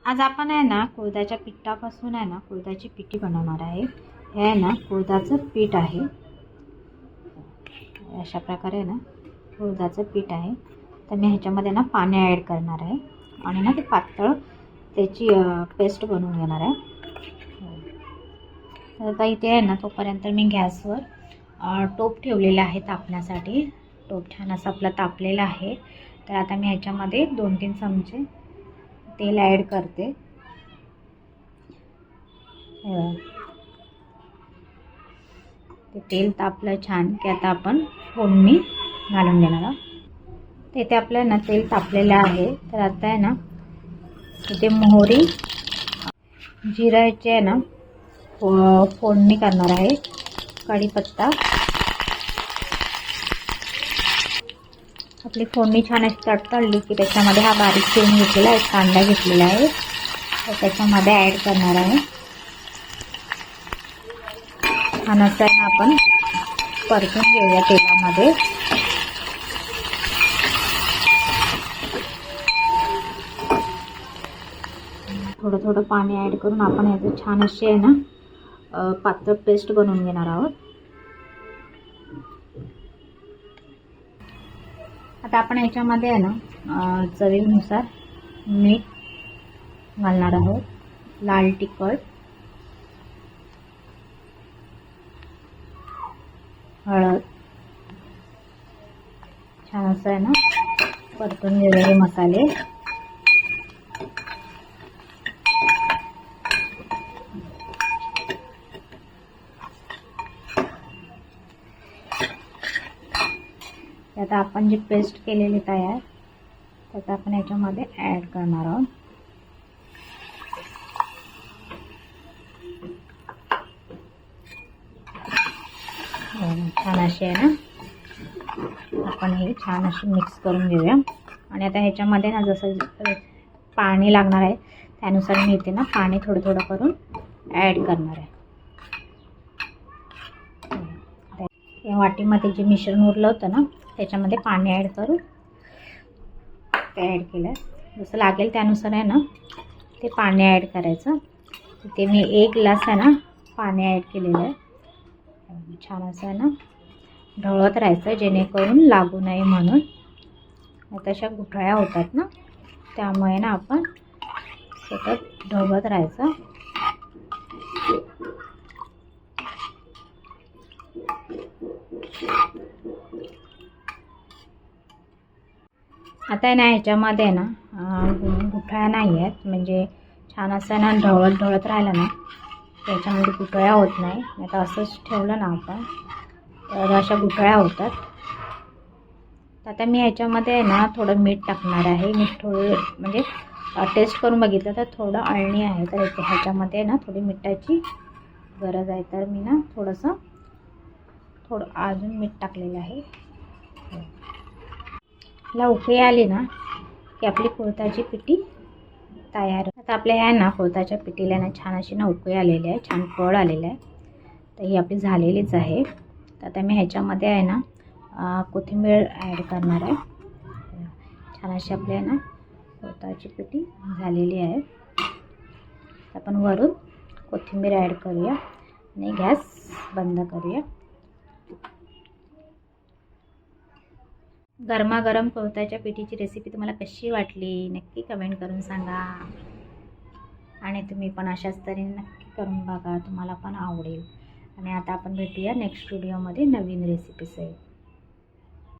आज आपण आहे ना कुळथाच्या पिठापासून आहे ना कुळथाची पिठी बनवणार आहे। हे आहे ना कुळथाचं पीठ आहे। अशा प्रकारे आहे ना कुळथाचं पीठ आहे। तर मी ह्याच्यामध्ये ना पाणी ॲड करणार आहे आणि ना ते पातळ त्याची पेस्ट बनवून घेणार आहे। तर आता इथे आहे ना तोपर्यंत मी गॅसवर टोप ठेवलेला आहे तापण्यासाठी। टोप छान असा आपला तापलेला आहे। तर आता मी ह्याच्यामध्ये 2-3 चमचे तेल ॲड करते। ते तेल तापलं छान की आता आपण फोडणी घालून घेणार आहोत। इथे आपलं ना तेल तापलेलं आहे। तर आता आहे ना इथे मोहरी जिऱ्याची आहे ना फोडणी करणार आहे। कढीपत्ता, आपली फोडणी छान अशी तडतडली की त्याच्यामध्ये हा बारीक चिरून घेतलेला एक कांदा घेतलेला आहे तर त्याच्यामध्ये ॲड करणार आहे। छान असं आपण परतून घेऊया तेलामध्ये। थोडं थोडं पाणी ॲड करून आपण याचं छान अशी आहे ना पातळ पेस्ट बनवून घेणार आहोत। आता आपण याच्यामध्ये आहे ना चवीनुसार मीठ घालणार आहोत, लाल तिखट, हळद, छान असं आहे ना परतून घेऊया मसाले। आता आपण जी पेस्ट केलेली तयार त्यात आपण याच्यामध्ये ॲड करणार आहोत। छान अशी आहे ना आपण हे छान अशी मिक्स करून घेऊया। आणि आता ह्याच्यामध्ये ना जसं पाणी लागणार आहे त्यानुसार मी इथे ना पाणी थोडं थोडं करून ॲड करणार आहे। या वाटीमध्ये जे मिश्रण उरलं होतं ना त्याच्यामध्ये पाणी ॲड करून ते ॲड केलं। जसं लागेल त्यानुसार आहे ना ते पाणी ॲड करायचं। ते मी 1 ग्लास आहे ना पाणी ॲड केलेलं आहे। छान असं आहे ना ढवळत राहायचं जेणेकरून लागू नये म्हणून। तशा गुठळ्या होतात ना त्यामुळे ना आपण सतत ढवळत राहायचं। आता ना ह्याच्यामध्ये ना गुठळ्या नाही आहेत, म्हणजे छान असं ना ढवळत राहिलं ना त्याच्यामध्ये गुठळ्या होत नाही। आता असंच ठेवलं ना आपण तर अशा गुठळ्या होतात। आता मी ह्याच्यामध्ये ना थोडं मीठ टाकणार आहे। मीठ थोडं म्हणजे टेस्ट करून बघितलं तर थोडं अळणी आहे तर ह्याच्यामध्ये ना थोडी मिठाची गरज आहे। तर मी ना थोडं अजून मीठ टाकलेलं आहे। ला उकळी आली ना की आपली कुळथाची पिठी तयार। आता आपल्या ह्या ना कुळथाच्या पिठीला ना छान अशी ना उकळी आलेली आहे, छान कळ आलेला आहे। तर ही आपली झालेलीच आहे। तर आता मी ह्याच्यामध्ये आहे ना कोथिंबीर ॲड करणार आहे। छान अशी आपली आहे ना कुळथाची पिठी झालेली आहे। आपण वरून कोथिंबीर ॲड करूया आणि गॅस बंद करूया। गरमागरम कुळथाच्या पिठीची रेसिपी तुम्हाला कशी वाटली नक्की कमेंट करून सांगा। आणि तुम्ही पण अशाच तऱ्हेने नक्की करून बघा, तुम्हाला पण आवडेल। आणि आता आपण भेटूया नेक्स्ट व्हिडिओमध्ये नवीन रेसिपीसहित।